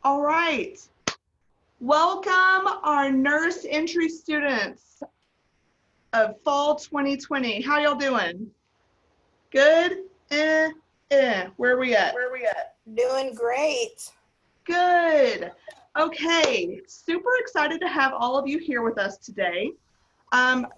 All right. Welcome our nurse entry students of fall 2020. How y'all doing? Good? Where are we at? Doing great. Good. Okay. Super excited to have all of you here with us today.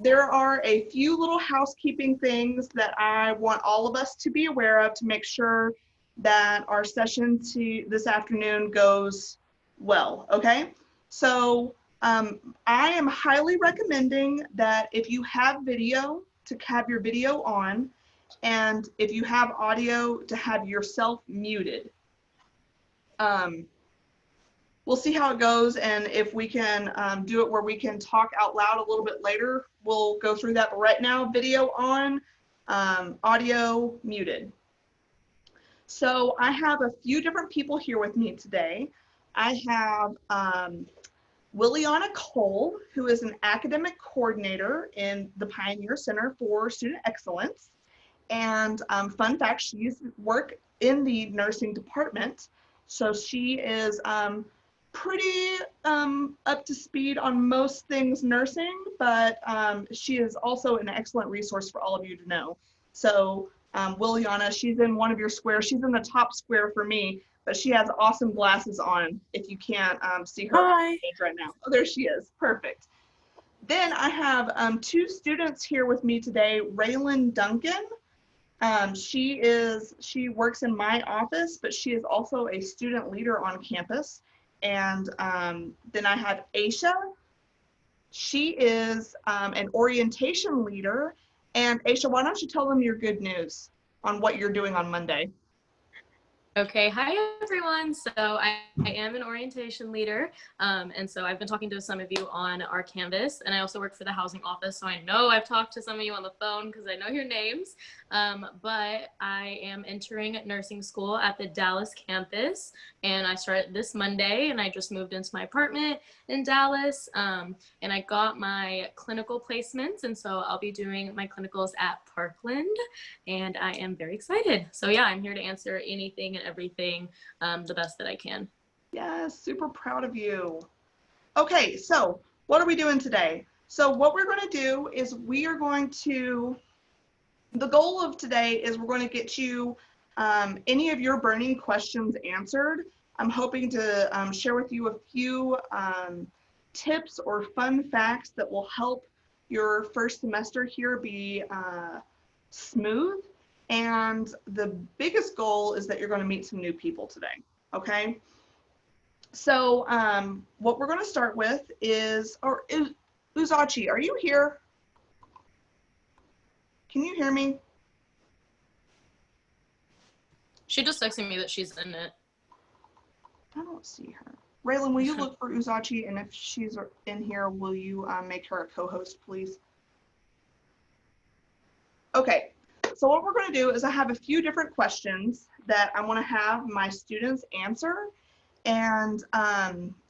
There are a few little housekeeping things that I want all of us to be aware of to make sure that our session this afternoon goes well, okay? So I am highly recommending that if you have video, to have your video on, and if you have audio, to have yourself muted. We'll see how it goes, and if we can do it where we can talk out loud a little bit later, we'll go through that. But right now, video on, audio muted. So I have a few different people here with me today. I have Williana Cole, who is an academic coordinator in the Pioneer Center for Student Excellence. And fun fact, she's worked in the nursing department. So she is pretty up to speed on most things nursing, but she is also an excellent resource for all of you to know. So Williana, she's in one of your squares. She's in the top square for me, but she has awesome glasses on if you can't see her on page right now. Oh, there she is. Perfect. Then I have two students here with me today, Raylan Duncan. She works in my office, but she is also a student leader on campus. And then I have Aisha. She is an orientation leader. And Aisha, why don't you tell them your good news on what you're doing on Monday? Okay, hi everyone. So I am an orientation leader, and so I've been talking to some of you on our Canvas, and I also work for the housing office, so I know I've talked to some of you on the phone because I know your names, but I am entering nursing school at the Dallas campus, and I start this Monday, and I just moved into my apartment in Dallas, and I got my clinical placements, and so I'll be doing my clinicals at Parkland, and I am very excited. So yeah, I'm here to answer anything and everything the best that I can. Yes, super proud of you. Okay, so what are we doing today? So what we're going to do is the goal of today is we're going to get you any of your burning questions answered. I'm hoping to share with you a few tips or fun facts that will help your first semester here be smooth. And the biggest goal is that you're going to meet some new people today, okay? So what we're going to start with is, Uzachi, are you here? Can you hear me? She just texted me that she's in it. I don't see her. Raylan, will you look for Uzachi, and if she's in here, will you make her a co-host, please? Okay. So what we're going to do is I have a few different questions that I want to have my students answer. And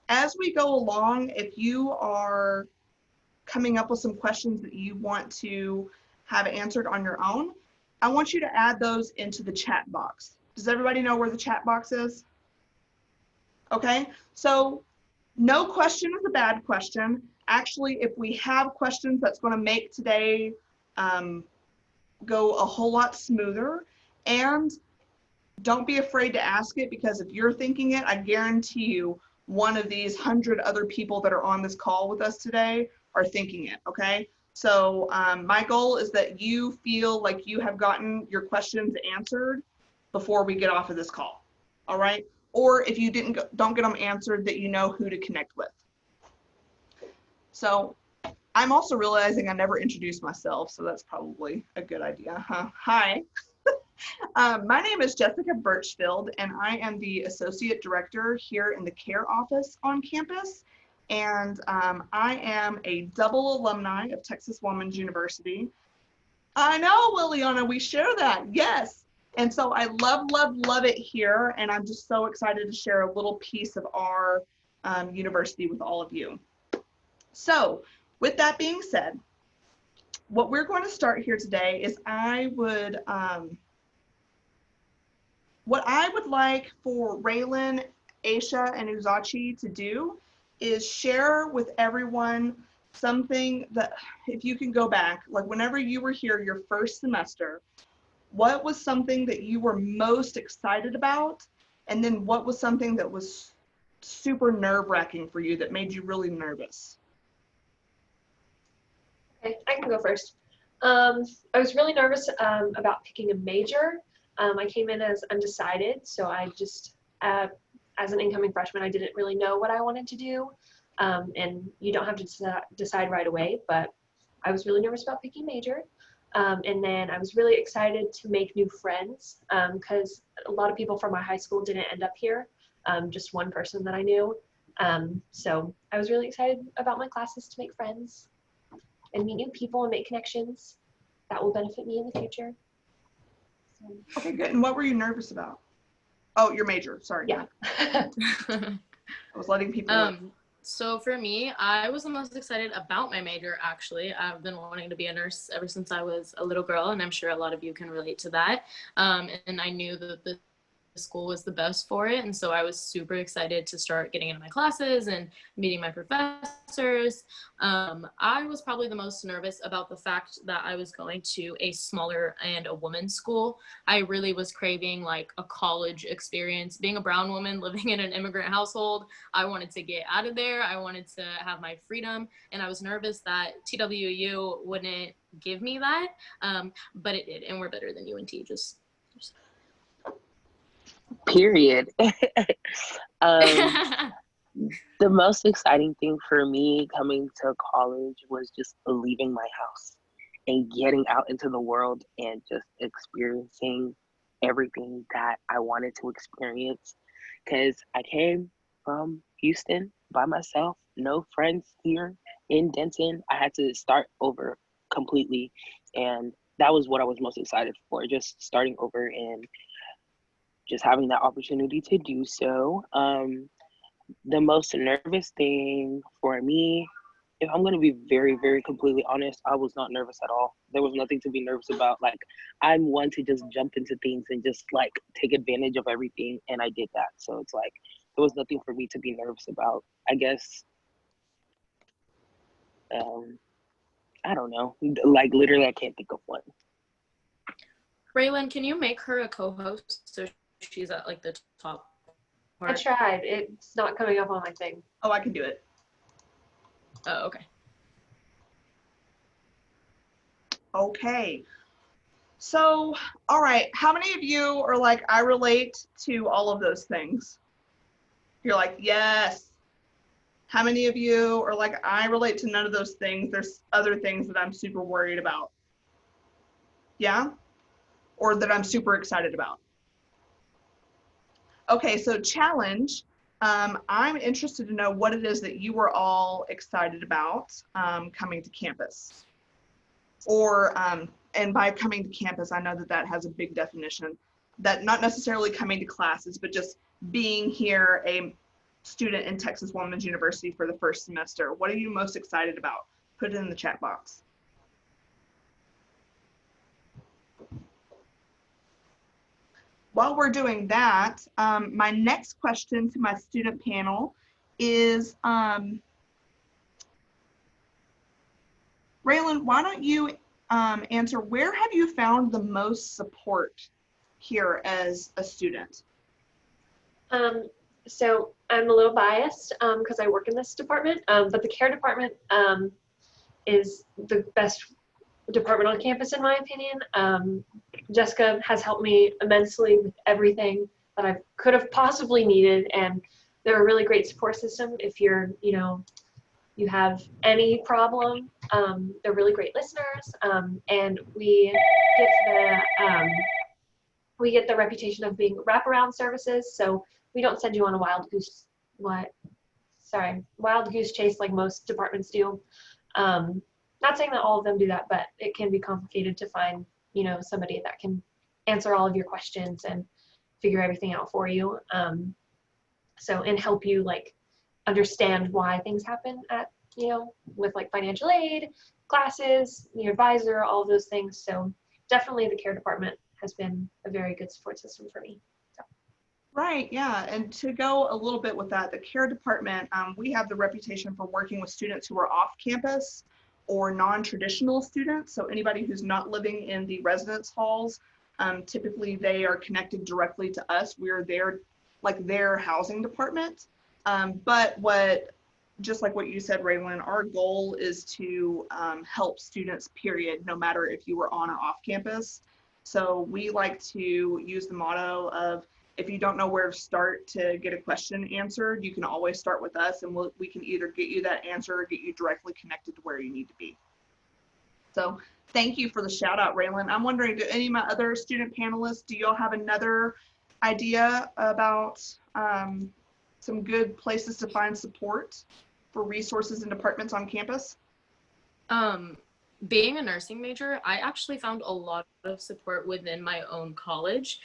as we go along, if you are coming up with some questions that you want to have answered on your own, I want you to add those into the chat box. Does everybody know where the chat box is? Okay, so no question is a bad question. Actually, if we have questions that's going to make today go a whole lot smoother, and don't be afraid to ask it, because if you're thinking it, I guarantee you one of these 100 other people that are on this call with us today are thinking it, okay? So my goal is that you feel like you have gotten your questions answered before we get off of this call, all right? Or if you don't get them answered, that you know who to connect with. So I'm also realizing I never introduced myself, so that's probably a good idea, huh? Hi, my name is Jessica Birchfield, and I am the Associate Director here in the Care Office on campus. And I am a double alumni of Texas Woman's University. I know, Liliana, we share that, yes. And so I love it here, and I'm just so excited to share a little piece of our university with all of you. So, with that being said, what we're going to start here today is what I would like for Raylan Aisha and Uzachi to do is share with everyone something that, if you can go back, like whenever you were here your first semester, what was something that you were most excited about? And then what was something that was super nerve-wracking for you that made you really nervous? Okay, I can go first. I was really nervous about picking a major. I came in as undecided, so I just, as an incoming freshman, I didn't really know what I wanted to do. And you don't have to decide right away, but I was really nervous about picking major. And then I was really excited to make new friends because a lot of people from my high school didn't end up here, just one person that I knew. So I was really excited about my classes to make friends and meet new people and make connections that will benefit me in the future. So, Okay, good. And what were you nervous about? Oh, your major. Sorry. yeah. I was letting people know. So for me, I was the most excited about my major, actually. I've been wanting to be a nurse ever since I was a little girl, and I'm sure a lot of you can relate to that. And I knew that the school was the best for it, and so I was super excited to start getting into my classes and meeting my professors. I was probably the most nervous about the fact that I was going to a smaller and a woman's school. I really was craving like a college experience. Being a brown woman living in an immigrant household, I wanted to get out of there. I wanted to have my freedom, and I was nervous that TWU wouldn't give me that, but it did, and we're better than UNT. Just Period. The most exciting thing for me coming to college was just leaving my house and getting out into the world and just experiencing everything that I wanted to experience. Because I came from Houston by myself, no friends here in Denton. I had to start over completely. And that was what I was most excited for, just starting over and just having that opportunity to do so. The most nervous thing for me, if I'm going to be very, very completely honest, I was not nervous at all. There was nothing to be nervous about. Like, I'm one to just jump into things and just like take advantage of everything. And I did that. So it's like, there was nothing for me to be nervous about. I guess, I don't know. Like, literally, I can't think of one. Raylan, can you make her a co-host so she's at like the top part? I tried. It's not coming up on my thing. Oh, I can do it. Oh, okay. Okay. So, all right. How many of you are like, I relate to all of those things? You're like, yes. How many of you are like, I relate to none of those things? There's other things that I'm super worried about. Yeah? Or that I'm super excited about. Okay, so challenge. I'm interested to know what it is that you were all excited about coming to campus. Or, and by coming to campus, I know that that has a big definition. That not necessarily coming to classes, but just being here a student in Texas Women's University for the first semester. What are you most excited about? Put it in the chat box. While we're doing that, my next question to my student panel is, Raylan, why don't you answer, where have you found the most support here as a student? So I'm a little biased because I work in this department, but the care department is the best department on campus in my opinion. Jessica has helped me immensely with everything that I could have possibly needed, and they're a really great support system if you're, you have any problem. They're really great listeners, and we get the reputation of being wraparound services, so we don't send you on a wild goose chase like most departments do. Not saying that all of them do that, but it can be complicated to find, somebody that can answer all of your questions and figure everything out for you. And help you like understand why things happen at, with like financial aid, classes, your advisor, all of those things. So definitely the care department has been a very good support system for me. So. Right, yeah, and to go a little bit with that, the care department, we have the reputation for working with students who are off campus or non-traditional students. So anybody who's not living in the residence halls, typically they are connected directly to us. We're their, like their housing department. But just like what you said, Raylan, our goal is to help students, period, no matter if you were on or off campus. So we like to use the motto of, if you don't know where to start to get a question answered, you can always start with us, and we can either get you that answer or get you directly connected to where you need to be. So thank you for the shout out, Raylan. I'm wondering, do any of my other student panelists, do y'all have another idea about some good places to find support for resources and departments on campus? Being a nursing major, I actually found a lot of support within my own college.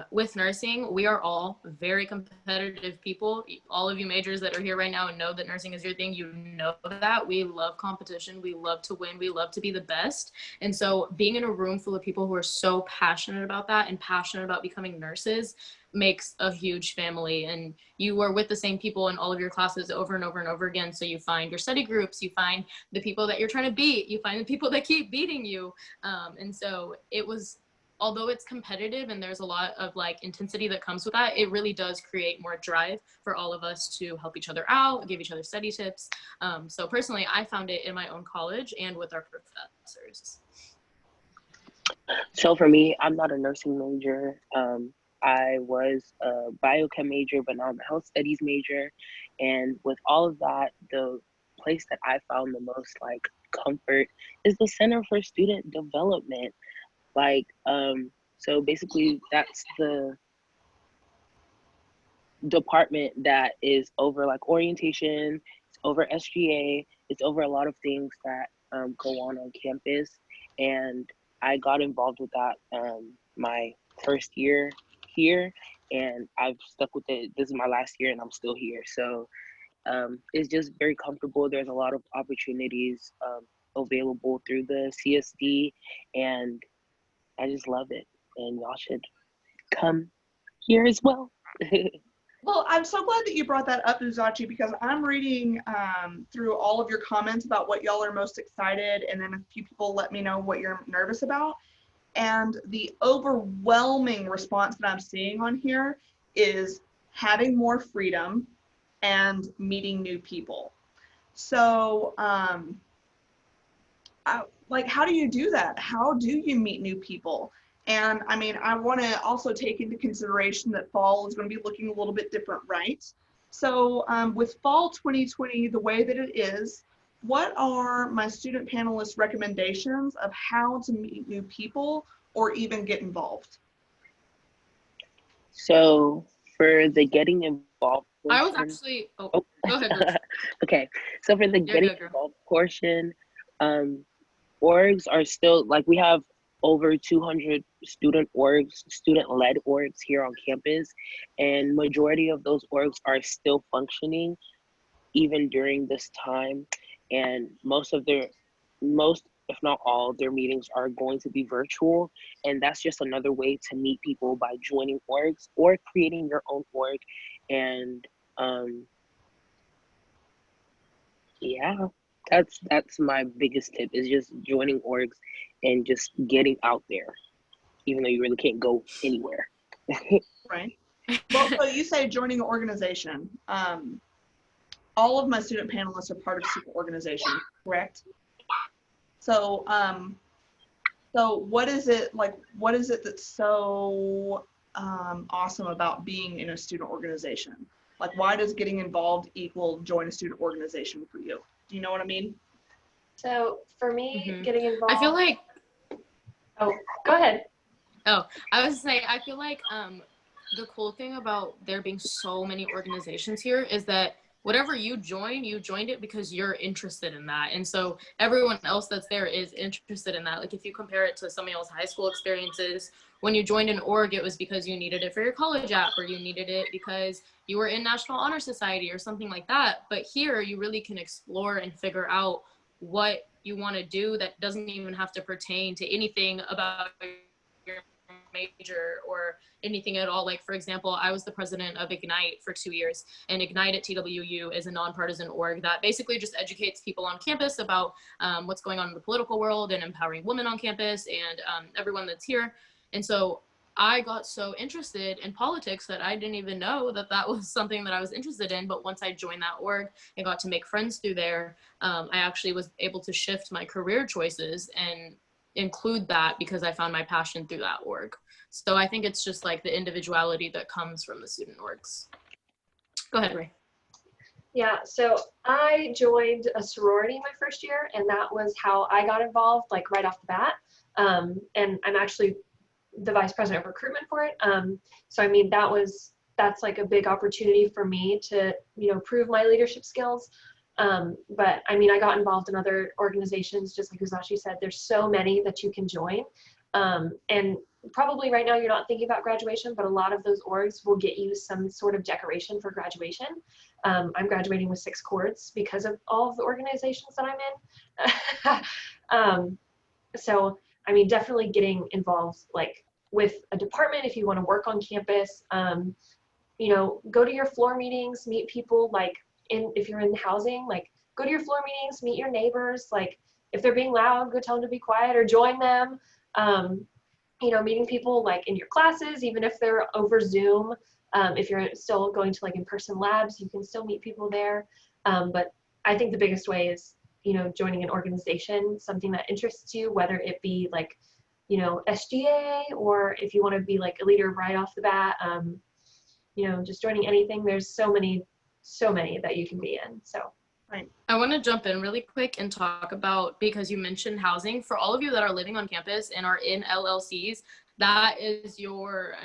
With nursing, we are all very competitive people. All of you majors that are here right now and know that nursing is your thing, you know that. We love competition. We love to win. We love to be the best. And so being in a room full of people who are so passionate about that and passionate about becoming nurses makes a huge family, and you are with the same people in all of your classes over and over and over again. So you find your study groups, you find the people that you're trying to beat, you find the people that keep beating you. And so it was, although it's competitive and there's a lot of like intensity that comes with that, it really does create more drive for all of us to help each other out, give each other study tips. So personally, I found it in my own college and with our professors. So for me, I'm not a nursing major. I was a biochem major, but now I'm a health studies major. And with all of that, the place that I found the most like comfort is the Center for Student Development. Like, so basically that's the department that is over like orientation, it's over SGA, it's over a lot of things that go on campus. And I got involved with that my first year here, and I've stuck with it. This is my last year and I'm still here. So it's just very comfortable. There's a lot of opportunities available through the CSD, and I just love it. And y'all should come here as well. Well, I'm so glad that you brought that up, Uzachi, because I'm reading through all of your comments about what y'all are most excited, and then a few people let me know what you're nervous about. And the overwhelming response that I'm seeing on here is having more freedom and meeting new people. So, like, how do you do that? How do you meet new people? And I mean, I want to also take into consideration that fall is going to be looking a little bit different, right? So with fall 2020, the way that it is, what are my student panelists' recommendations of how to meet new people or even get involved? So for the getting involved portion, I was actually, go ahead, Bruce. Okay, so for the getting involved portion, orgs are still, like, we have over 200 student orgs, student-led orgs here on campus, and majority of those orgs are still functioning even during this time. And most, if not all, their meetings are going to be virtual. And that's just another way to meet people by joining orgs or creating your own org. And yeah, that's my biggest tip, is just joining orgs and just getting out there, even though you really can't go anywhere. Right. Well, so you say joining an organization. All of my student panelists are part of super organization, correct? So, so what is it like? What is it that's so awesome about being in a student organization? Like, why does getting involved equal join a student organization for you? Do you know what I mean? So for me, getting involved, I feel like, oh, go ahead. Oh, I was saying, I feel like the cool thing about there being so many organizations here is that whatever you joined it because you're interested in that. And so everyone else that's there is interested in that. Like, if you compare it to some of y'all's high school experiences, when you joined an org, it was because you needed it for your college app, or you needed it because you were in National Honor Society or something like that. But here you really can explore and figure out what you want to do that doesn't even have to pertain to anything about your major or anything at all. Like, for example, I was the president of Ignite for 2 years, and Ignite at TWU is a nonpartisan org that basically just educates people on campus about what's going on in the political world and empowering women on campus and everyone that's here. And so I got so interested in politics that I didn't even know that that was something that I was interested in. But once I joined that org and got to make friends through there, I actually was able to shift my career choices and include that because I found my passion through that org. So I think it's just like the individuality that comes from the student orgs. Go ahead, Ray. Yeah, so I joined a sorority my first year, and that was how I got involved, like right off the bat. And I'm actually the vice president of recruitment for it. So I mean, that's like a big opportunity for me to, you know, prove my leadership skills. But I mean, I got involved in other organizations, just like Uzashi said, there's so many that you can join. And probably right now you're not thinking about graduation, but a lot of those orgs will get you some sort of decoration for graduation. I'm graduating with 6 cords because of all of the organizations that I'm in. So, I mean, definitely getting involved like with a department if you want to work on campus, you know, go to your floor meetings, meet people, like if you're in housing, like go to your floor meetings, meet your neighbors, like if they're being loud, go tell them to be quiet or join them. You know, meeting people like in your classes, even if they're over Zoom. If you're still going to like in-person labs, you can still meet people there. But I think the biggest way is, you know, joining an organization, something that interests you, whether it be like, you know, SGA, or if you want to be like a leader right off the bat, you know, just joining anything. There's so many that you can be in. So. Right. I want to jump in really quick and talk about, because you mentioned housing, for all of you that are living on campus and are in LLCs, that is your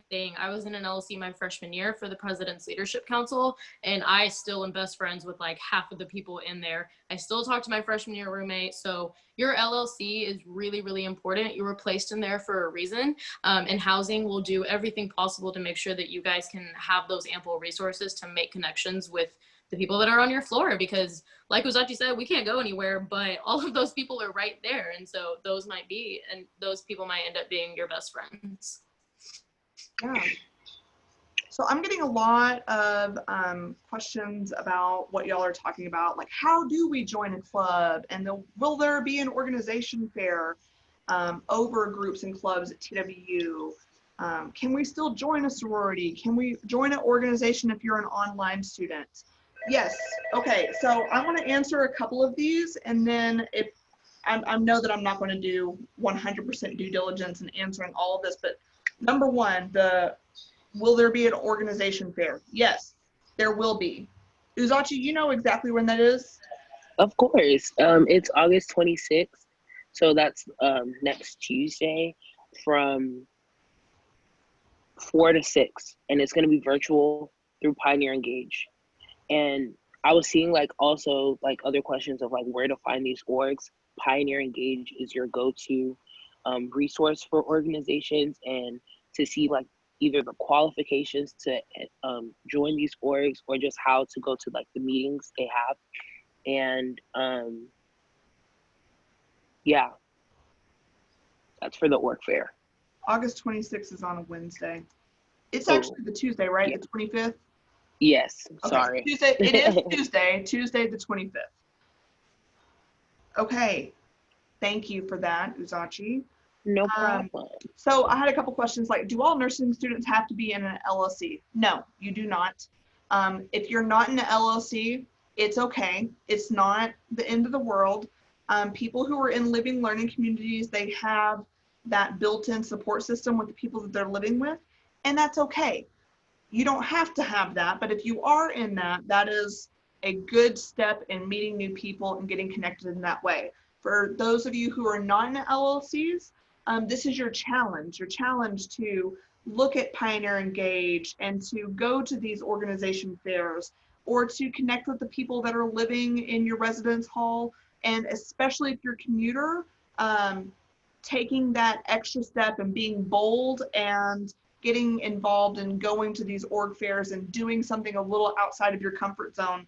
thing. I was in an LLC my freshman year for the President's Leadership Council, and I still am best friends with like half of the people in there. I still talk to my freshman year roommate. So your LLC is really, really important. You were placed in there for a reason, and housing will do everything possible to make sure that you guys can have those ample resources to make connections with the people that are on your floor, because like Uzachi said, we can't go anywhere, but all of those people are right there. And so those people might end up being your best friends. Yeah. So I'm getting a lot of questions about what y'all are talking about, like how do we join a club, and will there be an organization fair over groups and clubs at TWU? Can we still join a sorority? Can we join an organization if you're an online student? Yes. Okay. So I want to answer a couple of these, and then if I know that I'm not going to do 100% due diligence in answering all of this, but number one, will there be an organization fair? Yes, there will be. Uzachi, you know exactly when that is? Of course. It's August 26th. So that's next Tuesday from 4 to 6. And it's going to be virtual through Pioneer Engage. And I was seeing like also like other questions of like where to find these orgs. Pioneer Engage is your go-to resource for organizations, and to see like either the qualifications to join these orgs or just how to go to like the meetings they have. And yeah, that's for the org fair. August 26th is on a Wednesday. It's actually the Tuesday, right? Yeah. The 25th? Yes, Okay. sorry. Tuesday, it is Tuesday the 25th. Okay, thank you for that, Uzachi. No problem. So I had a couple questions like, do all nursing students have to be in an LLC? No, you do not. If you're not in an LLC, it's okay. It's not the end of the world. People who are in living learning communities, they have that built-in support system with the people that they're living with, and that's okay. You don't have to have that, but if you are in that, that is a good step in meeting new people and getting connected in that way. For those of you who are not in LLCs, this is your challenge to look at Pioneer Engage and to go to these organization fairs, or to connect with the people that are living in your residence hall. And especially if you're a commuter, taking that extra step and being bold and getting involved and going to these org fairs and doing something a little outside of your comfort zone.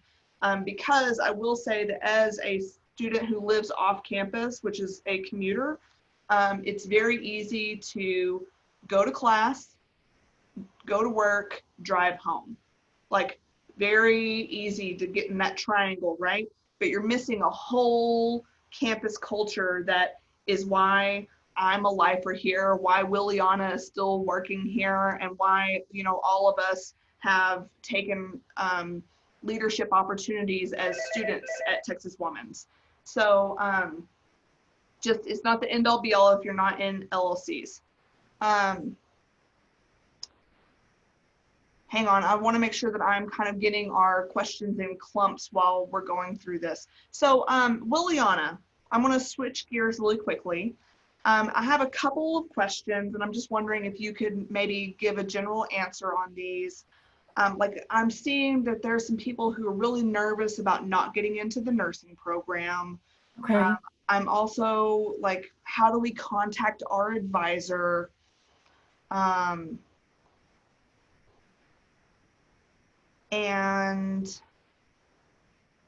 Because I will say that as a student who lives off campus, which is a commuter, It's very easy to go to class, go to work, drive home. Like very easy to get in that triangle, right? But you're missing a whole campus culture that is why I'm a lifer here, why Williana is still working here, and why, you know, all of us have taken leadership opportunities as students at Texas Women's. So just, it's not the end all be all if you're not in LLCs. Hang on, I want to make sure that I'm kind of getting our questions in clumps while we're going through this. So Liliana, I'm going to switch gears really quickly. I have a couple of questions and I'm just wondering if you could maybe give a general answer on these. Like I'm seeing that there's some people who are really nervous about not getting into the nursing program. Okay. I'm also like, how do we contact our advisor? And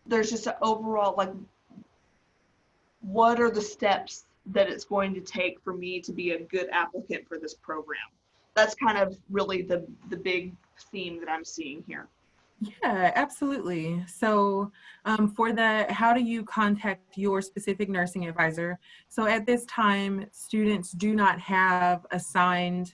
there's just an overall, like, what are the steps that it's going to take for me to be a good applicant for this program? That's kind of really the big theme that I'm seeing here. Yeah, absolutely. So for the, how do you contact your specific nursing advisor? So at this time, students do not have assigned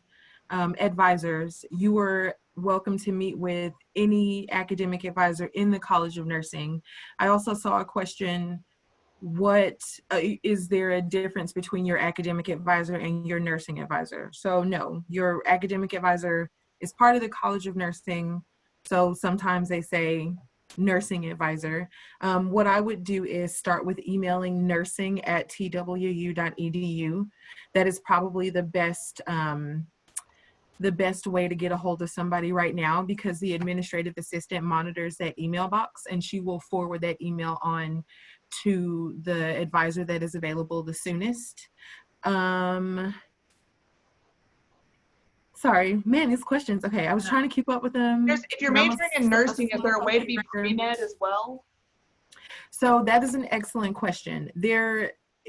advisors. You are welcome to meet with any academic advisor in the College of Nursing. I also saw a question, what is there a difference between your academic advisor and your nursing advisor? So no, your academic advisor is part of the College of Nursing. So sometimes they say nursing advisor. What I would do is start with emailing nursing@twu.edu. That is probably the best way to get a hold of somebody right now, because the administrative assistant monitors that email box and she will forward that email on to the advisor that is available the soonest. Sorry, man, these questions. Okay, I was trying to keep up with them. If you're majoring in nursing, is there a way to be pre-med as well? So that is an excellent question.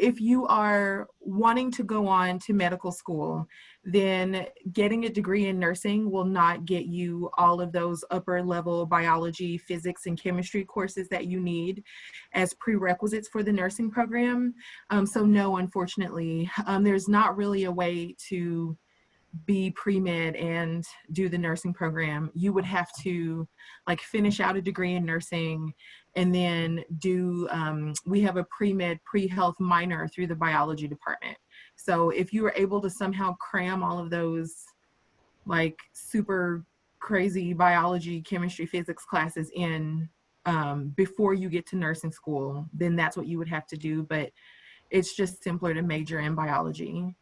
If you are wanting to go on to medical school, then getting a degree in nursing will not get you all of those upper level biology, physics, and chemistry courses that you need as prerequisites for the nursing program. So no, unfortunately, there's not really a way to be pre-med and do the nursing program. You would have to like finish out a degree in nursing and then do, we have a pre-med, pre-health minor through the biology department. So if you were able to somehow cram all of those like super crazy biology, chemistry, physics classes in before you get to nursing school, then that's what you would have to do. But it's just simpler to major in biology.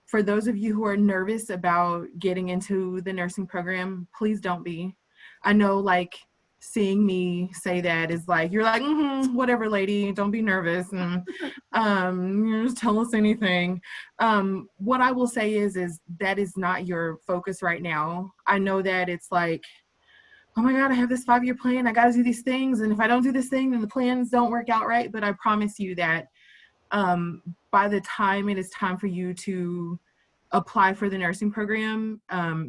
For those of you who are nervous about getting into the nursing program, please don't be. I know like seeing me say that is like, you're like, whatever lady, don't be nervous. And just tell us anything. What I will say is that is not your focus right now. I know that it's like, oh my God, I have this 5-year plan. I got to do these things. And if I don't do this thing, then the plans don't work out right. But I promise you that by the time it is time for you to apply for the nursing program,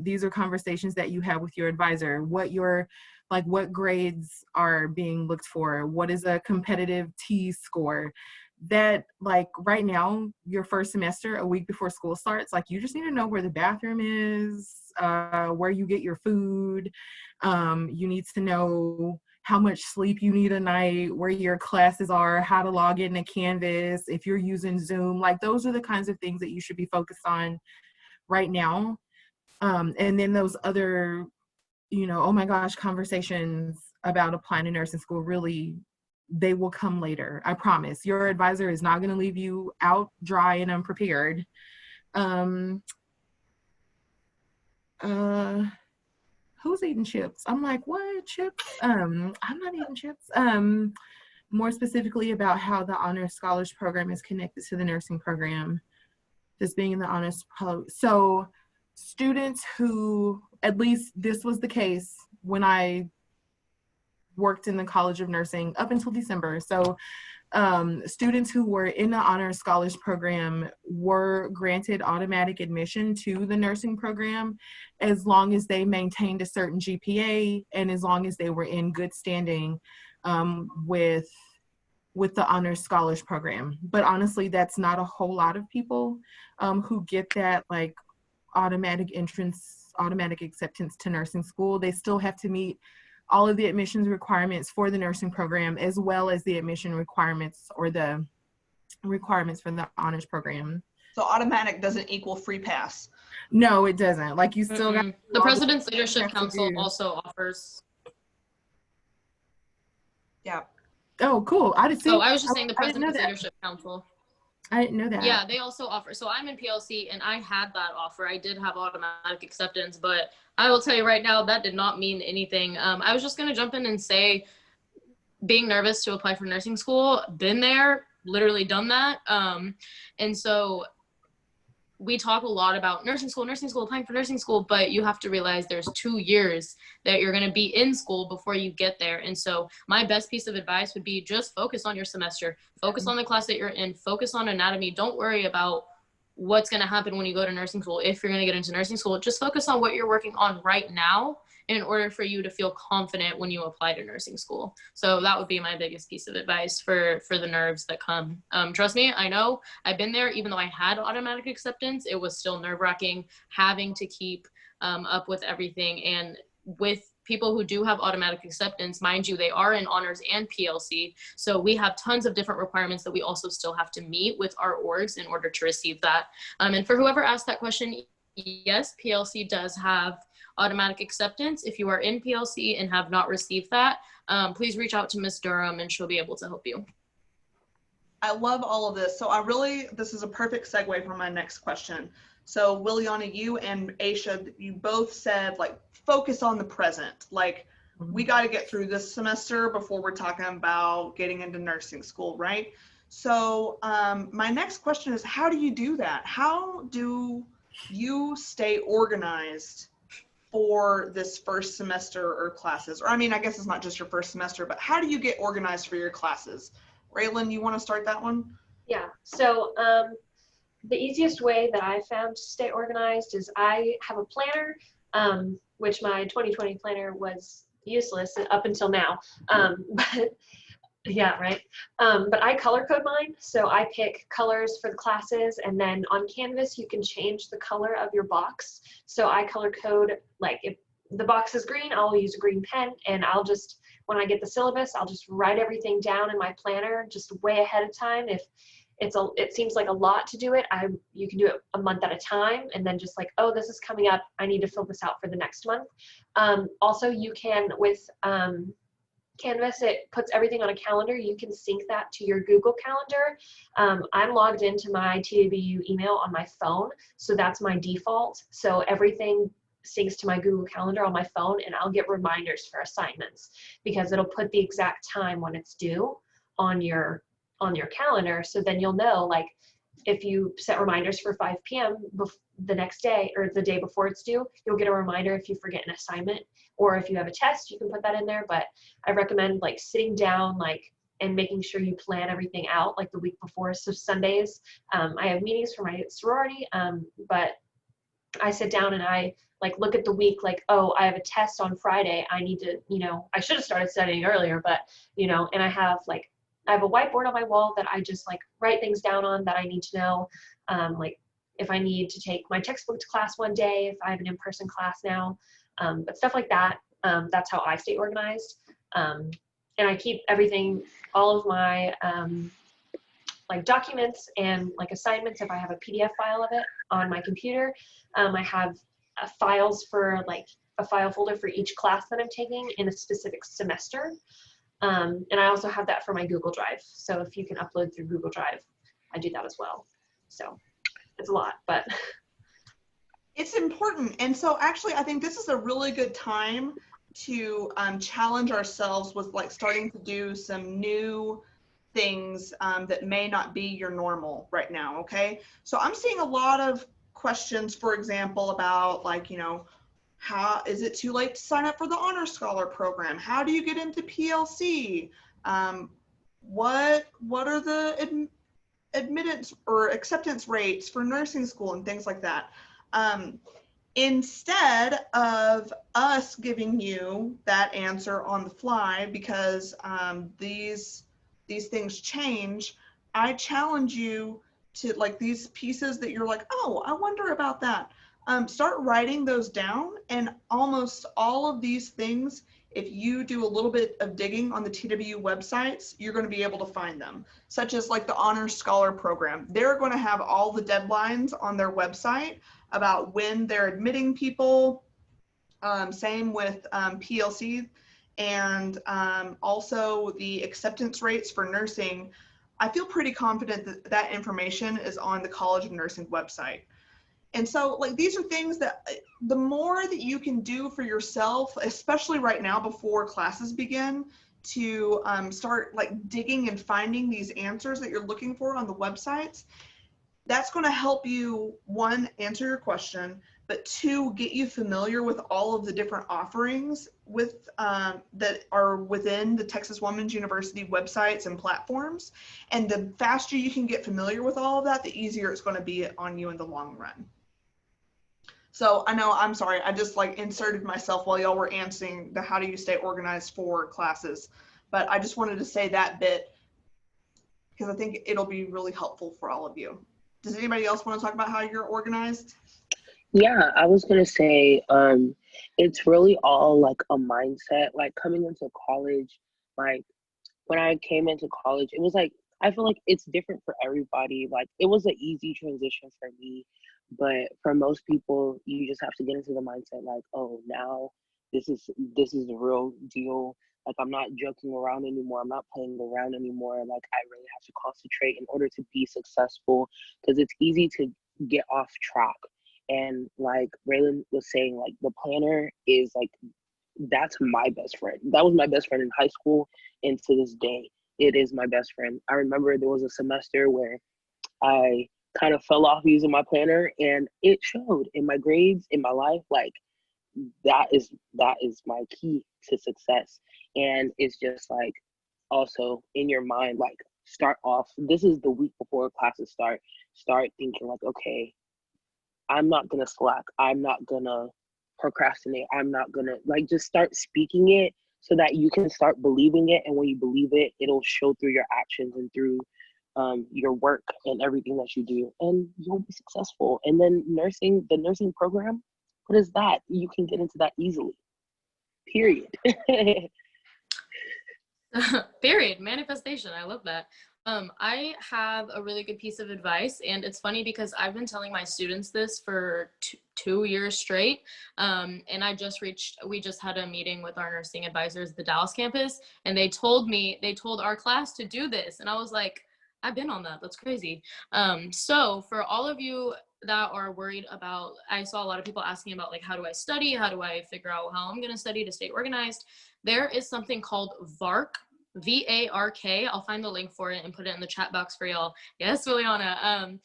these are conversations that you have with your advisor. What grades are being looked for? What is a competitive T score? That like right now, your first semester, a week before school starts, like you just need to know where the bathroom is, where you get your food. You need to know how much sleep you need a night, where your classes are, how to log in to Canvas, if you're using Zoom. Like those are the kinds of things that you should be focused on right now. And then those other, oh my gosh, conversations about applying to nursing school, really, they will come later. I promise. Your advisor is not going to leave you out dry and unprepared. Who's eating chips? I'm like, what chips? I'm not eating chips. More specifically about how the Honors Scholars Program is connected to the nursing program, just being in the Honors Program. So students who, at least this was the case when I worked in the College of Nursing up until December. So students who were in the Honor Scholars Program were granted automatic admission to the nursing program as long as they maintained a certain GPA and as long as they were in good standing with the Honor Scholars Program. But honestly, that's not a whole lot of people who get that like automatic entrance, automatic acceptance to nursing school. They still have to meet all of the admissions requirements for the nursing program, as well as the admission requirements or the requirements for the honors program. So automatic doesn't equal free pass. No, it doesn't. Like you still got The President's Leadership have to Council do. also offers. Yeah. Oh, cool. I didn't see. Oh, I was just saying the I didn't know President's that. Leadership Council. I didn't know that. Yeah, they also offer. So I'm in PLC and I had that offer. I did have automatic acceptance, but I will tell you right now, that did not mean anything. I was just going to jump in and say, being nervous to apply for nursing school, been there, literally done that. And so we talk a lot about nursing school, applying for nursing school, but you have to realize there's 2 years that you're going to be in school before you get there. And so my best piece of advice would be just focus on your semester, focus on the class that you're in, focus on anatomy. Don't worry about what's going to happen when you go to nursing school. If you're going to get into nursing school, just focus on what you're working on right now in order for you to feel confident when you apply to nursing school. So that would be my biggest piece of advice for the nerves that come. Trust me, I know I've been there. Even though I had automatic acceptance, it was still nerve-wracking having to keep up with everything. And with people who do have automatic acceptance, mind you, they are in honors and PLC. So we have tons of different requirements that we also still have to meet with our orgs in order to receive that. And for whoever asked that question, yes, PLC does have automatic acceptance. If you are in PLC and have not received that, please reach out to Ms. Durham and she'll be able to help you. I love all of this. So this is a perfect segue for my next question. So Liliana, you and Aisha, you both said like, focus on the present. Like we got to get through this semester before we're talking about getting into nursing school, right? So my next question is, how do you do that? How do you stay organized for this first semester or classes? Or I mean, I guess it's not just your first semester, but how do you get organized for your classes? Raylan, you want to start that one? Yeah, so the easiest way that I found to stay organized is I have a planner, which my 2020 planner was useless up until now. But yeah, right. But I color code mine. So I pick colors for the classes, and then on Canvas, you can change the color of your box. So I color code, like if the box is green, I'll use a green pen, and I'll just, when I get the syllabus, I'll just write everything down in my planner just way ahead of time. If it seems like a lot to do it, you can do it a month at a time, and then just like, oh, this is coming up, I need to fill this out for the next month. Also, you can, with Canvas, it puts everything on a calendar. You can sync that to your Google Calendar. I'm logged into my TWU email on my phone, so that's my default. So everything syncs to my Google Calendar on my phone, and I'll get reminders for assignments because it'll put the exact time when it's due on your calendar. So then you'll know, like, if you set reminders for 5 p.m. the next day or the day before it's due, you'll get a reminder if you forget an assignment, or if you have a test, you can put that in there. But I recommend like sitting down, like, and making sure you plan everything out like the week before. So Sundays, I have meetings for my sorority, but I sit down and I like look at the week, like, oh, I have a test on Friday. I need to, I should have started studying earlier, but, and I have a whiteboard on my wall that I just like write things down on that I need to know. Like if I need to take my textbook to class one day, if I have an in-person class now, but stuff like that. That's how I stay organized. And I keep everything, all of my like documents and like assignments, if I have a PDF file of it on my computer. I have files for like a file folder for each class that I'm taking in a specific semester. And I also have that for my Google Drive. So if you can upload through Google Drive, I do that as well. So it's a lot, but. It's important. And so actually, I think this is a really good time to challenge ourselves with like starting to do some new things that may not be your normal right now, okay? So I'm seeing a lot of questions, for example, about like, how is it too late to sign up for the Honor Scholar program? How do you get into PLC? what are the admittance or acceptance rates for nursing school and things like that. Instead of us giving you that answer on the fly, because these things change, I challenge you to, like, these pieces that you're like, oh, I wonder about that. Start writing those down, and almost all of these things, if you do a little bit of digging on the TWU websites, you're going to be able to find them, such as like the Honor Scholar Program. They're going to have all the deadlines on their website about when they're admitting people. Same with PLC, and also the acceptance rates for nursing. I feel pretty confident that that information is on the College of Nursing website. And so, like, these are things that the more that you can do for yourself, especially right now before classes begin, to start like digging and finding these answers that you're looking for on the websites, that's going to help you, one, answer your question, but two, get you familiar with all of the different offerings with that are within the Texas Women's University websites and platforms. And the faster you can get familiar with all of that, the easier it's going to be on you in the long run. So I know, I'm sorry, I just like inserted myself while y'all were answering the how do you stay organized for classes. But I just wanted to say that bit because I think it'll be really helpful for all of you. Does anybody else want to talk about how you're organized? Yeah, I was gonna say, it's really all like a mindset. Like coming into college, like when I came into college, it was like I feel like it's different for everybody. Like it was an easy transition for me, but for most people, you just have to get into the mindset like, oh, now this is the real deal. Like I'm not joking around anymore. I'm not playing around anymore. Like I really have to concentrate in order to be successful, because it's easy to get off track. And like Raylan was saying, like the planner is like, that's my best friend. That was my best friend in high school, and to this day, it is my best friend. I remember there was a semester where I kind of fell off using my planner, and it showed in my grades, in my life. Like that is my key to success. And it's just like also in your mind, like start off. This is the week before classes start. Start thinking like, okay, I'm not gonna slack. I'm not gonna procrastinate. I'm not gonna, like, just start speaking it so that you can start believing it. And when you believe it, it'll show through your actions and through your work and everything that you do, and you'll be successful. And then the nursing program, what is that? You can get into that easily. Period. Period. Manifestation. I love that. I have a really good piece of advice, and it's funny because I've been telling my students this for 2 years straight. And we just had a meeting with our nursing advisors at the Dallas campus, and they told our class to do this. And I was like, I've been on that. That's crazy. So for all of you that are worried about, I saw a lot of people asking about like, how do I study? How do I figure out how I'm going to study to stay organized? There is something called VARK. VARK. I'll find the link for it and put it in the chat box for y'all. Yes, Liliana.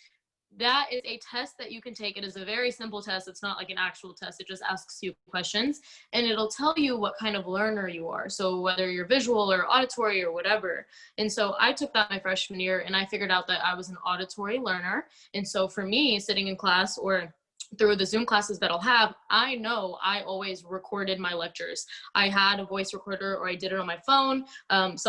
That is a test that you can take. It is a very simple test. It's not like an actual test. It just asks you questions, and it'll tell you what kind of learner you are. So whether you're visual or auditory or whatever. And so I took that my freshman year, and I figured out that I was an auditory learner. And so for me, sitting in class or through the Zoom classes that I'll have, I know I always recorded my lectures. I had a voice recorder, or I did it on my phone.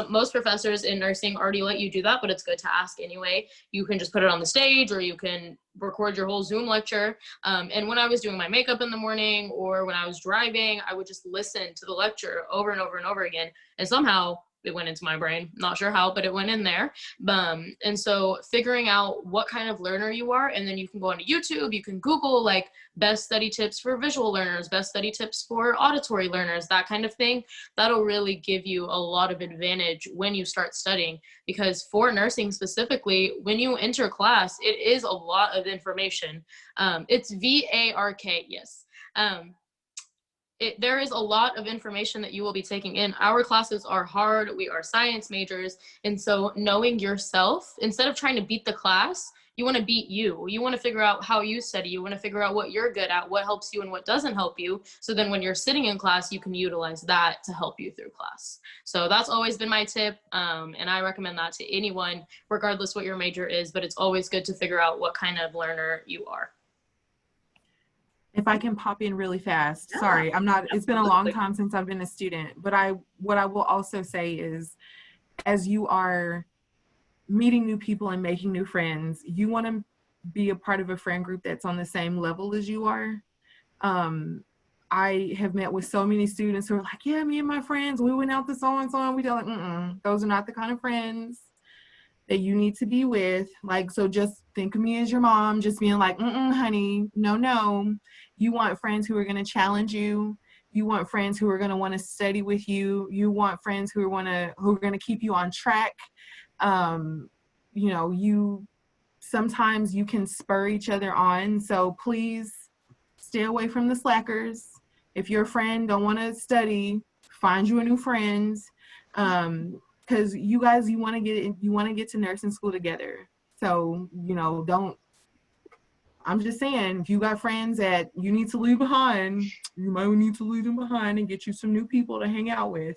Most professors in nursing already let you do that, but it's good to ask anyway. You can just put it on the stage, or you can record your whole Zoom lecture. And when I was doing my makeup in the morning, or when I was driving, I would just listen to the lecture over and over and over again. And somehow it went into my brain. Not sure how, but it went in there. And so figuring out what kind of learner you are, and then you can go onto YouTube, you can Google like best study tips for visual learners, best study tips for auditory learners, that kind of thing. That'll really give you a lot of advantage when you start studying, because for nursing specifically, when you enter class, it is a lot of information. It's VARK, yes. There is a lot of information that you will be taking in. Our classes are hard. We are science majors. And so knowing yourself, instead of trying to beat the class, You want to beat you. You want to figure out how you study. You want to figure out what you're good at, what helps you and what doesn't help you. So then when you're sitting in class, you can utilize that to help you through class. So that's always been my tip. And I recommend that to anyone, regardless what your major is, but it's always good to figure out what kind of learner you are. If I can pop in really fast, Yeah, sorry, it's been a long absolutely. time since I've been a student, but what I will also say is, as you are meeting new people and making new friends, you want to be a part of a friend group that's on the same level as you are. I have met with so many students who are like, yeah, me and my friends, we went out to so and so, and we tell like, those are not the kind of friends that you need to be with. Like, so just think of me as your mom, just being like, honey, no. You want friends who are going to challenge you. You want friends who are going to want to study with you. You want friends who are going to keep you on track. Sometimes you can spur each other on. So please stay away from the slackers. If your friend don't want to study, find you a new friend. Because you guys, you want to get to nursing school together. So, I'm just saying, if you got friends that you need to leave behind, you might need to leave them behind and get you some new people to hang out with.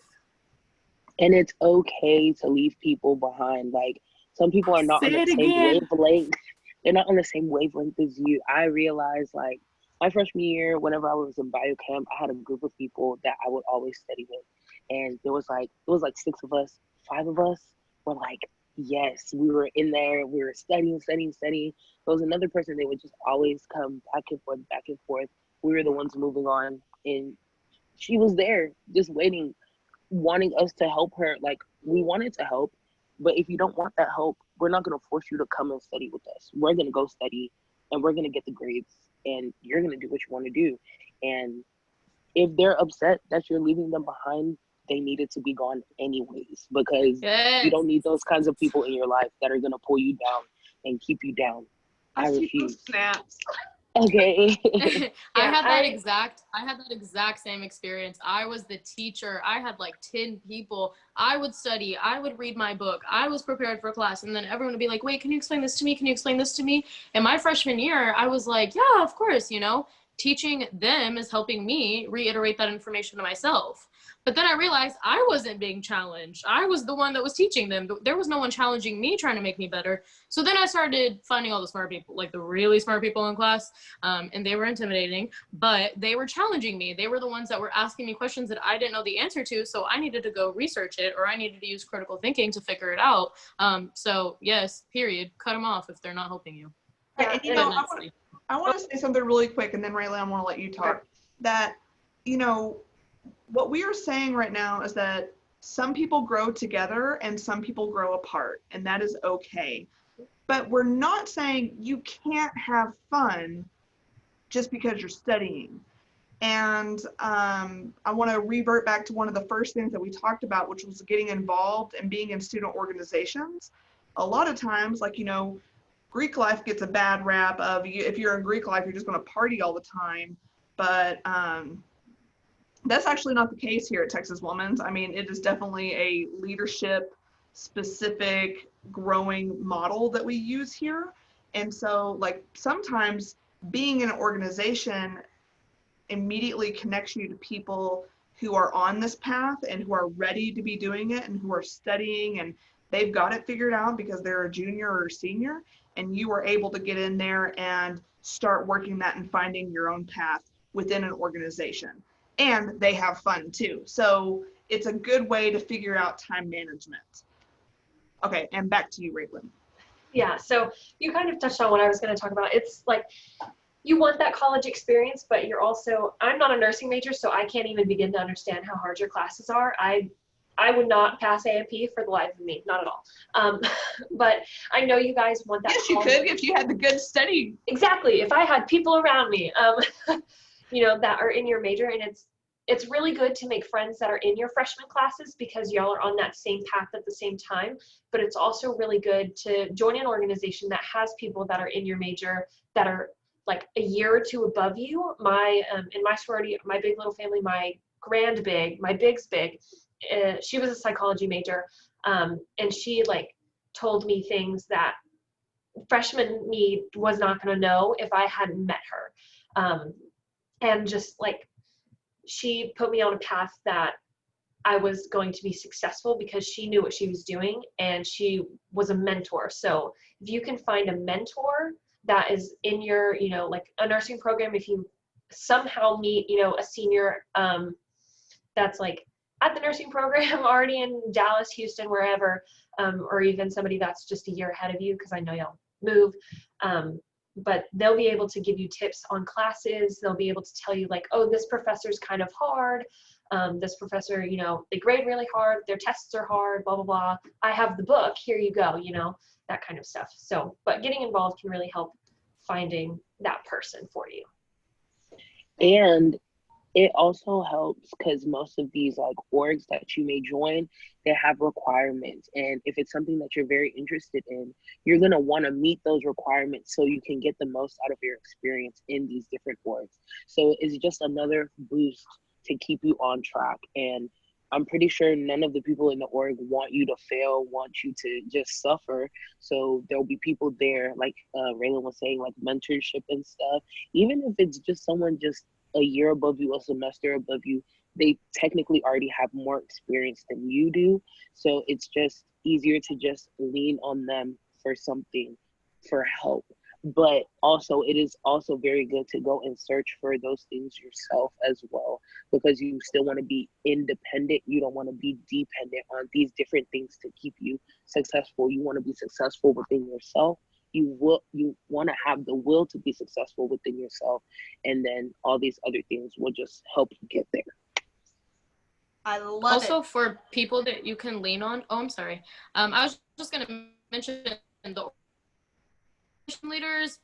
And it's okay to leave people behind. Like, some people are not on Say the it same again. wavelength. They're not on the same wavelength as you. I realized, like, my freshman year, whenever I was in biochem, I had a group of people that I would always study with. And it was like 6 of us, 5 of us were like, yes, we were in there, we were studying. There was another person, they would just always come back and forth. We were the ones moving on, and she was there just waiting, wanting us to help her. Like, we wanted to help, but if you don't want that help, we're not going to force you to come and study with us. We're going to go study, and we're going to get the grades, and you're going to do what you want to do. And if they're upset that you're leaving them behind, they needed to be gone anyways, because you don't need those kinds of people in your life that are going to pull you down and keep you down. I see those refuse. snaps. Okay. I had that exact same experience. I was the teacher. I had like 10 people. I would study. I would read my book. I was prepared for class. And then everyone would be like, wait, can you explain this to me? Can you explain this to me? And my freshman year, I was like, yeah, of course, teaching them is helping me reiterate that information to myself. But then I realized I wasn't being challenged. I was the one that was teaching them. There was no one challenging me, trying to make me better. So then I started finding all the smart people, like the really smart people in class, and they were intimidating, but they were challenging me. They were the ones that were asking me questions that I didn't know the answer to, so I needed to go research it, or I needed to use critical thinking to figure it out. So yes, period. Cut them off if they're not helping you. Yeah, and I want to say something really quick, and then Rayla, I want to let you talk. Sure. That, what we are saying right now is that some people grow together and some people grow apart, and that is okay. But we're not saying you can't have fun just because you're studying. And I want to revert back to one of the first things that we talked about, which was getting involved and being in student organizations. A lot of times, like, Greek life gets a bad rap of, if you're in Greek life, you're just going to party all the time. But that's actually not the case here at Texas Women's. I mean, it is definitely a leadership specific growing model that we use here. And so, like, sometimes being in an organization immediately connects you to people who are on this path and who are ready to be doing it and who are studying and they've got it figured out because they're a junior or a senior, and you are able to get in there and start working that and finding your own path within an organization. And they have fun too. So it's a good way to figure out time management. Okay, and back to you, Raylan. Yeah, so you kind of touched on what I was going to talk about. It's like, you want that college experience, but you're also, I'm not a nursing major, so I can't even begin to understand how hard your classes are. I would not pass A&P for the life of me, not at all. But I know you guys want that. Yes, you could if you had the good study. Exactly, if I had people around me, that are in your major, and it's really good to make friends that are in your freshman classes because y'all are on that same path at the same time. But it's also really good to join an organization that has people that are in your major that are like a year or two above you. In my sorority, my big little family, my big's big, she was a psychology major, and she like told me things that freshman me was not going to know if I hadn't met her. And just like, she put me on a path that I was going to be successful because she knew what she was doing and she was a mentor. So if you can find a mentor that is in your, you know, like a nursing program, if you somehow meet, you know, a senior that's like at the nursing program already in Dallas, Houston, wherever, or even somebody that's just a year ahead of you, because I know y'all move. But they'll be able to give you tips on classes. They'll be able to tell you like, oh, this professor's kind of hard. This professor, you know, they grade really hard. Their tests are hard, blah, blah, blah. I have the book, here you go, you know, that kind of stuff. So, but getting involved can really help finding that person for you. And it also helps because most of these like orgs that you may join, they have requirements. And if it's something that you're very interested in, you're going to want to meet those requirements so you can get the most out of your experience in these different orgs. So it's just another boost to keep you on track. And I'm pretty sure none of the people in the org want you to fail, want you to just suffer. So there'll be people there, like Raylan was saying, like mentorship and stuff. Even if it's just someone just a year above you, a semester above you, they technically already have more experience than you do. So it's just easier to just lean on them for something, for help. But also, it is also very good to go and search for those things yourself as well, because you still want to be independent. You don't want to be dependent on these different things to keep you successful. You want to be successful within yourself. You want to have the will to be successful within yourself, and then all these other things will just help you get there. I love Also, it. for people that you can lean on. Oh, I'm sorry. I was just going to mention the leaders,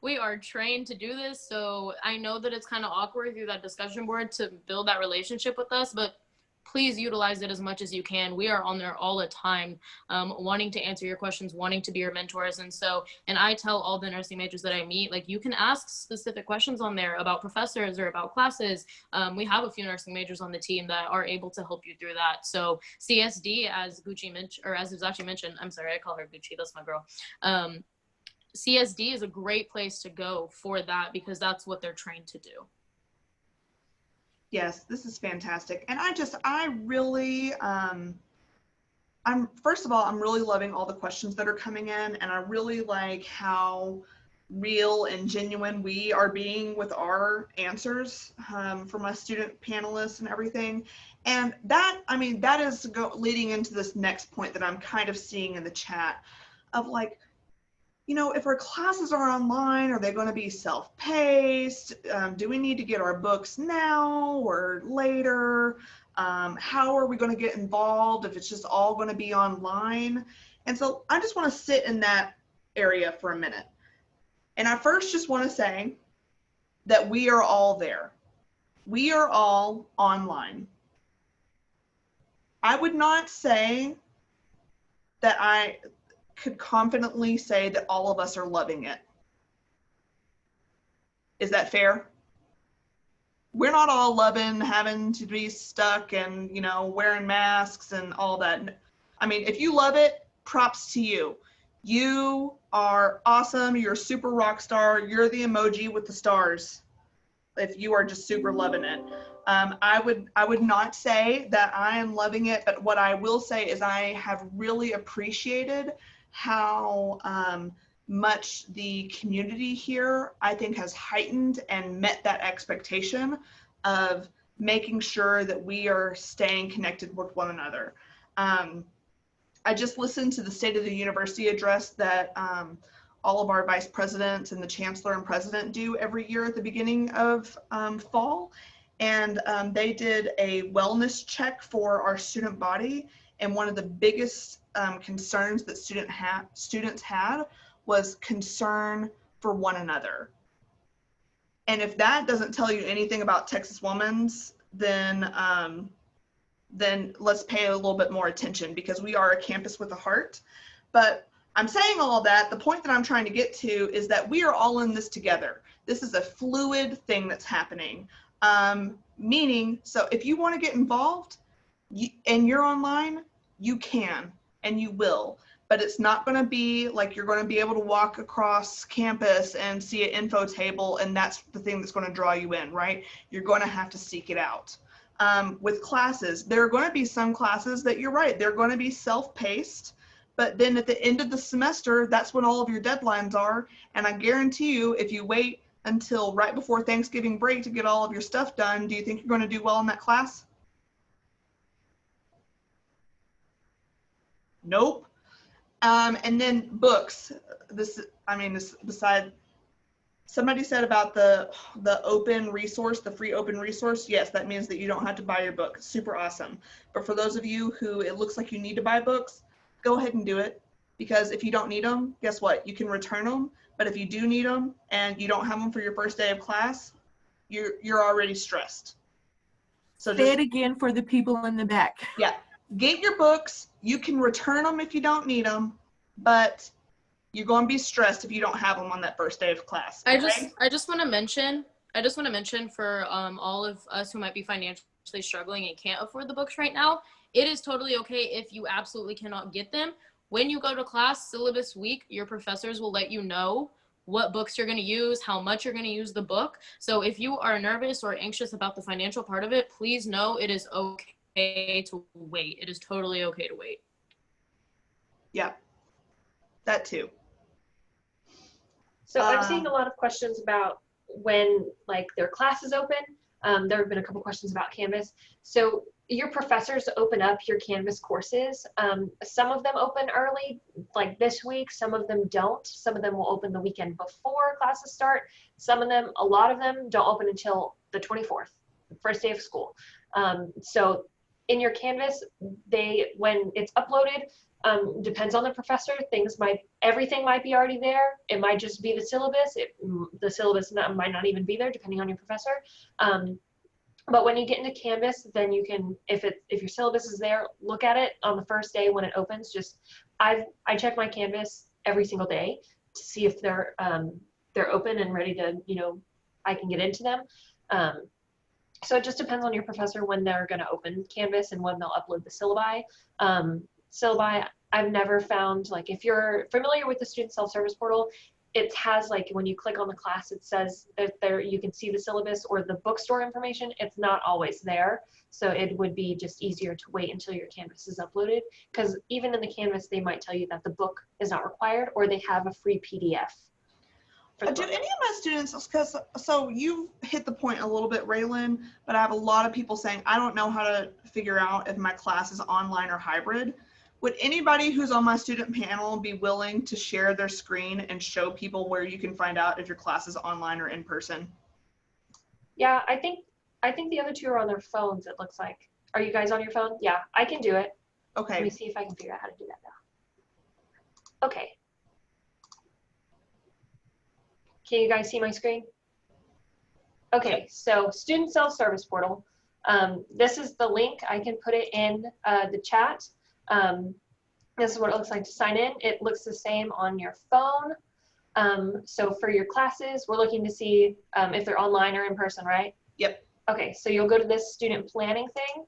we are trained to do this. So I know that it's kind of awkward through that discussion board to build that relationship with us, but please utilize it as much as you can. We are on there all the time, wanting to answer your questions, wanting to be your mentors. And I tell all the nursing majors that I meet, like, you can ask specific questions on there about professors or about classes. We have a few nursing majors on the team that are able to help you through that. So CSD, as Gucci mentioned, or as it was actually mentioned, I'm sorry, I call her Gucci, that's my girl. CSD is a great place to go for that because that's what they're trained to do. Yes, this is fantastic. And I really, first of all, I'm really loving all the questions that are coming in, and I really like how real and genuine we are being with our answers for my student panelists and everything. And that, I mean, that is leading into this next point that I'm kind of seeing in the chat of like, you know, if our classes are online, are they going to be self-paced? Do we need to get our books now or later? How are we going to get involved if it's just all going to be online? And so I just want to sit in that area for a minute. And I first just want to say that we are all there. We are all online. I would not say that I could confidently say that all of us are loving it. Is that fair? We're not all loving having to be stuck and, you know, wearing masks and all that. I mean, if you love it, props to you. You are awesome. You're a super rock star. You're the emoji with the stars. If you are just super loving it. I would not say that I am loving it, but what I will say is I have really appreciated how much the community here, I think, has heightened and met that expectation of making sure that we are staying connected with one another. I just listened to the State of the University address that all of our vice presidents and the chancellor and president do every year at the beginning of fall. And they did a wellness check for our student body. And one of the biggest concerns that students had was concern for one another. And if that doesn't tell you anything about Texas Women's, then let's pay a little bit more attention, because we are a campus with a heart. But I'm saying all of that, the point that I'm trying to get to is that we are all in this together. This is a fluid thing that's happening. Meaning, so if you want to get involved and you're online, you can and you will. but it's not going to be like you're going to be able to walk across campus and see an info table and that's the thing that's going to draw you in, right? You're going to have to seek it out. With classes, there are going to be some classes that you're right, they're going to be self-paced, but then at the end of the semester, that's when all of your deadlines are. And I guarantee you, if you wait until right before Thanksgiving break to get all of your stuff done, do you think you're going to do well in that class? Nope. And then books. This beside, somebody said about the open resource, the free open resource. Yes, that means that you don't have to buy your book. Super awesome. But for those of you who it looks like you need to buy books, go ahead and do it. Because if you don't need them, guess what? You can return them. But if you do need them and you don't have them for your first day of class, you're already stressed. So say it again for the people in the back. Yeah, get your books. You can return them if you don't need them, but you're going to be stressed if you don't have them on that first day of class. Okay? I just want to mention for all of us who might be financially struggling and can't afford the books right now, it is totally okay if you absolutely cannot get them. When you go to class syllabus week, your professors will let you know what books you're going to use, how much you're going to use the book. So if you are nervous or anxious about the financial part of it, please know it is okay to wait. It is totally okay to wait. Yeah, that too. So I'm seeing a lot of questions about when like their class is open. There have been a couple questions about Canvas. So your professors open up your Canvas courses. Some of them open early, like this week. Some of them don't. Some of them will open the weekend before classes start. A lot of them don't open until the 24th, the first day of school. So in your Canvas, when it's uploaded, depends on the professor. Everything might be already there. It might just be the syllabus. The syllabus might not even be there, depending on your professor. But when you get into Canvas, then you can, if your syllabus is there, look at it on the first day when it opens. I check my Canvas every single day to see if they're open and ready to, I can get into them. So it just depends on your professor when they're going to open Canvas and when they'll upload the syllabi. Syllabi, I've never found, like, if you're familiar with the student self-service portal, it has, like, when you click on the class, it says that you can see the syllabus or the bookstore information. It's not always there. So it would be just easier to wait until your Canvas is uploaded, because even in the Canvas, they might tell you that the book is not required, or they have a free PDF. Do any of my students, so you hit the point a little bit, Raylan, but I have a lot of people saying, I don't know how to figure out if my class is online or hybrid. Would anybody who's on my student panel be willing to share their screen and show people where you can find out if your class is online or in person? Yeah, I think the other two are on their phones, it looks like. Are you guys on your phone? Yeah, I can do it. Okay. Let me see if I can figure out how to do that now. Okay. Can you guys see my screen? Okay, so student self-service portal. This is the link. I can put it in the chat. This is what it looks like to sign in. It looks the same on your phone. So for your classes, we're looking to see if they're online or in person, right? Yep. Okay, so you'll go to this student planning thing.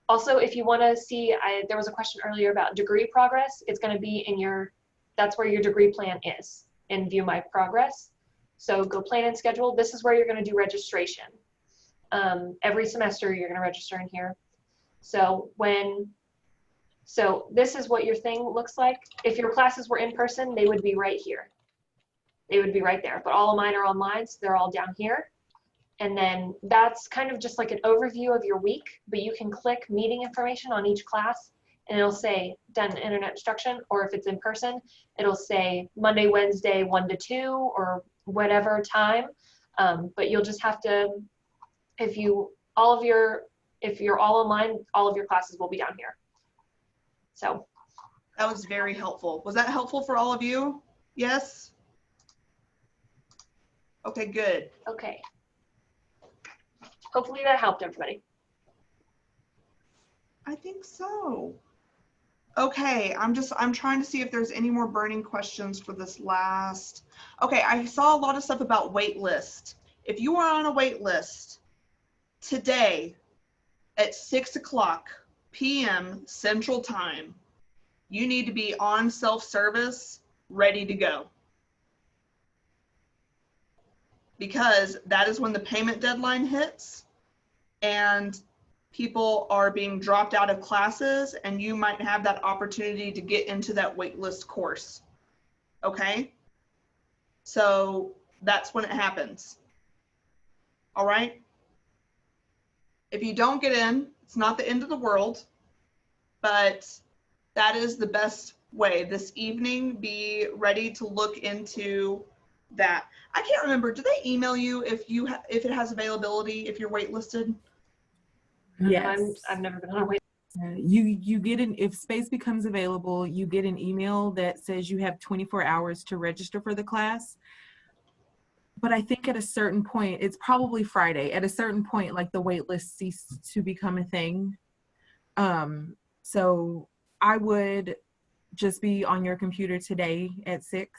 Also, if you want to see, there was a question earlier about degree progress. It's going to be in that's where your degree plan is, in View My Progress. So go plan and schedule. This is where you're going to do registration. Every semester you're going to register in here. So this is what your thing looks like. If your classes were in person, they would be right here. They would be right there. But all of mine are online, so they're all down here. And then that's kind of just like an overview of your week, but you can click meeting information on each class and it'll say done internet instruction, or if it's in person, it'll say Monday, Wednesday, 1 to 2, or whatever time. But you'll just have to, if you're all online, all of your classes will be down here. So that was very helpful. Was that helpful for all of you? Yes? Okay, good. Okay. Hopefully that helped everybody. I think so. Okay, I'm trying to see if there's any more burning questions for this last. Okay, I saw a lot of stuff about wait list. If you are on a wait list today at 6:00 p.m. Central Time, you need to be on self-service, ready to go. Because that is when the payment deadline hits and people are being dropped out of classes, and you might have that opportunity to get into that waitlist course. Okay? So that's when it happens. All right? If you don't get in, it's not the end of the world, but that is the best way. This evening, be ready to look into that. I can't remember, do they email you if if it has availability, if you're waitlisted? Yes. I've never been on a wait. You get if space becomes available, you get an email that says you have 24 hours to register for the class. But I think at a certain point, it's probably Friday, at a certain point, like the wait list ceased to become a thing. So I would just be on your computer today at 6,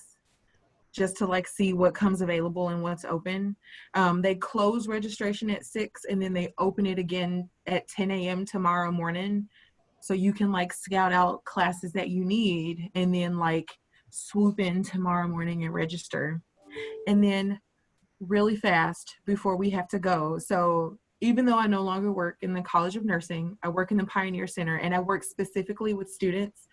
just to like see what comes available and what's open. They close registration at 6 and then they open it again at 10 a.m. tomorrow morning. So you can like scout out classes that you need and then like swoop in tomorrow morning and register. And then really fast before we have to go. So even though I no longer work in the College of Nursing, I work in the Pioneer Center, and I work specifically with students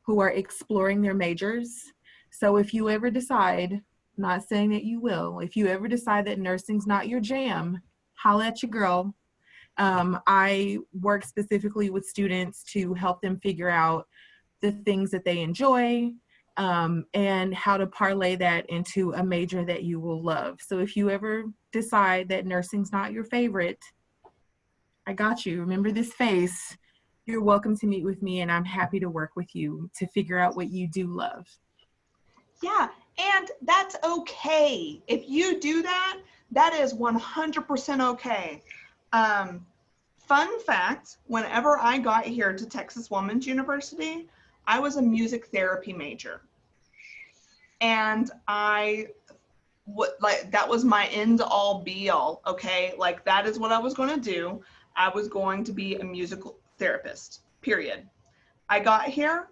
who are exploring their majors. So if you ever decide, not saying that you will, if you ever decide that nursing's not your jam, holla at your girl. I work specifically with students to help them figure out the things that they enjoy, and how to parlay that into a major that you will love. So if you ever decide that nursing's not your favorite, I got you. Remember this face. You're welcome to meet with me, and I'm happy to work with you to figure out what you do love. Yeah, and that's okay. If you do that, that is 100% okay. Fun fact, whenever I got here to Texas Women's University, I was a music therapy major. And that was my end all be all, okay? Like that is what I was going to do. I was going to be a musical therapist, period. I got here,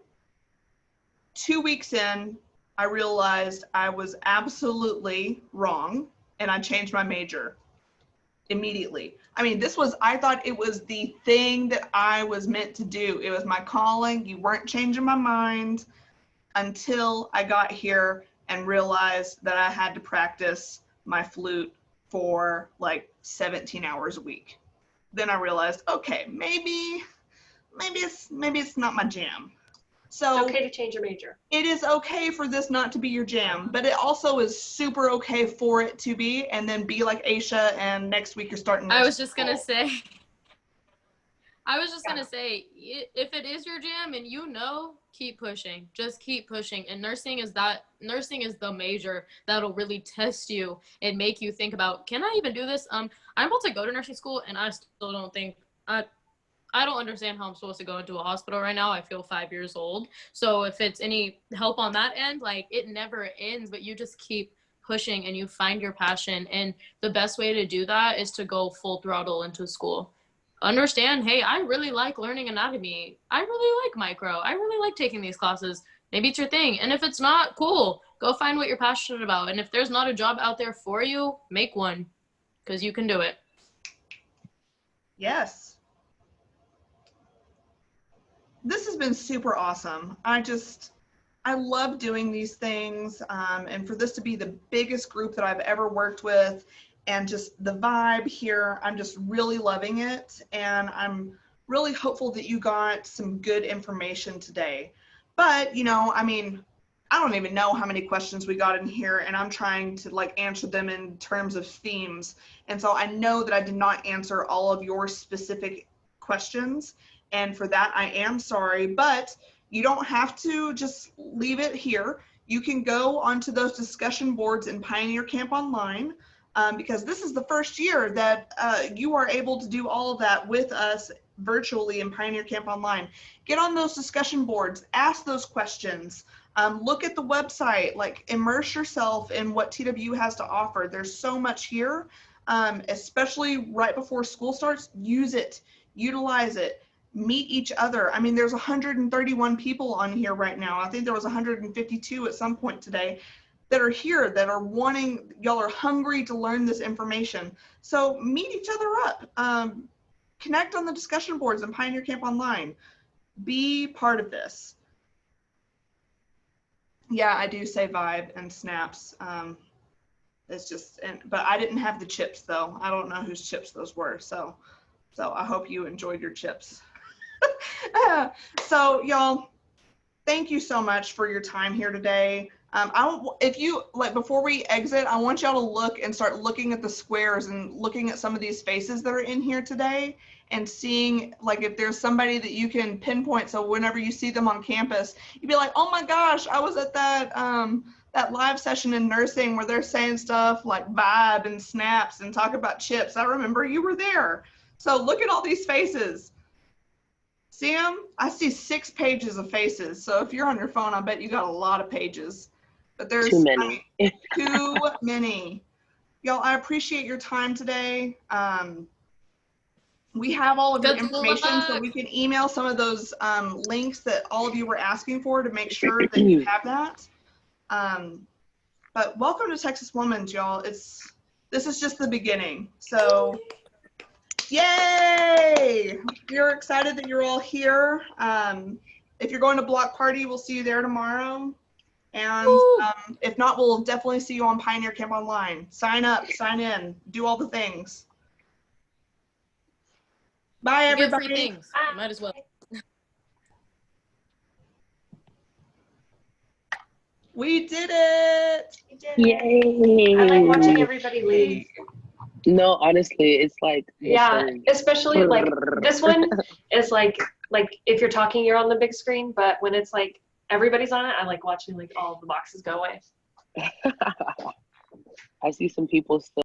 2 weeks in, I realized I was absolutely wrong, and I changed my major immediately. I mean, I thought it was the thing that I was meant to do. It was my calling. You weren't changing my mind until I got here and realized that I had to practice my flute for like 17 hours a week. Then I realized, okay, maybe it's not my jam. So It's okay to change your major. it is okay for this not to be your jam, but it also is super okay for it to be, and then be like Aisha, and next week you're starting. I was just gonna say, if it is your jam and keep pushing. Just keep pushing. And nursing is the major that'll really test you and make you think about, can I even do this? I'm about to go to nursing school, and I still don't think I don't understand how I'm supposed to go into a hospital right now. I feel 5 years old. So if it's any help on that end, like it never ends, but you just keep pushing and you find your passion. And the best way to do that is to go full throttle into school. Understand, hey, I really like learning anatomy. I really like micro. I really like taking these classes. Maybe it's your thing. And if it's not, cool. Go find what you're passionate about. And if there's not a job out there for you, make one, because you can do it. Yes. This has been super awesome. I love doing these things, and for this to be the biggest group that I've ever worked with, and just the vibe here, I'm just really loving it, and I'm really hopeful that you got some good information today. But, I mean, I don't even know how many questions we got in here, and I'm trying to like answer them in terms of themes. And so I know that I did not answer all of your specific questions. And for that, I am sorry, but you don't have to just leave it here. You can go onto those discussion boards in Pioneer Camp Online, because this is the first year that you are able to do all of that with us virtually in Pioneer Camp Online. Get on those discussion boards, ask those questions, look at the website, like immerse yourself in what TWU has to offer. There's so much here, especially right before school starts. Use it, utilize it. meet each other. I mean, there's 131 people on here right now. I think there was 152 at some point today that are here that are wanting, y'all are hungry to learn this information. So meet each other up. Connect on the discussion boards and Pioneer Camp Online. Be part of this. Yeah, I do say vibe and snaps. It's just, but I didn't have the chips though. I don't know whose chips those were. So I hope you enjoyed your chips. So y'all, thank you so much for your time here today. If you like, before we exit, I want y'all to look and start looking at the squares and looking at some of these faces that are in here today and seeing like if there's somebody that you can pinpoint. So whenever you see them on campus, you'd be like, oh my gosh, I was at that that live session in nursing where they're saying stuff like vibe and snaps and talk about chips. I remember you were there. So look at all these faces. See them? I see 6 pages of faces. So if you're on your phone, I bet you got a lot of pages. But there's too many. too many. Y'all, I appreciate your time today. We have all of your Good information, so luck. we can email some of those links that all of you were asking for to make sure that you have that. But welcome to Texas Women's, y'all. This is just the beginning. So yay! We're excited that you're all here. If you're going to block party, we'll see you there tomorrow. And if not, we'll definitely see you on Pioneer Camp Online. Sign up, sign in, do all the things. Bye, You get free everybody. things. Might as well. We did it. You did it. Yay! I like watching everybody leave. No, honestly, it's like the Yeah, surge. especially like this one is like if you're talking, you're on the big screen, but when it's like everybody's on it, I like watching like all of the boxes go away. I see some people still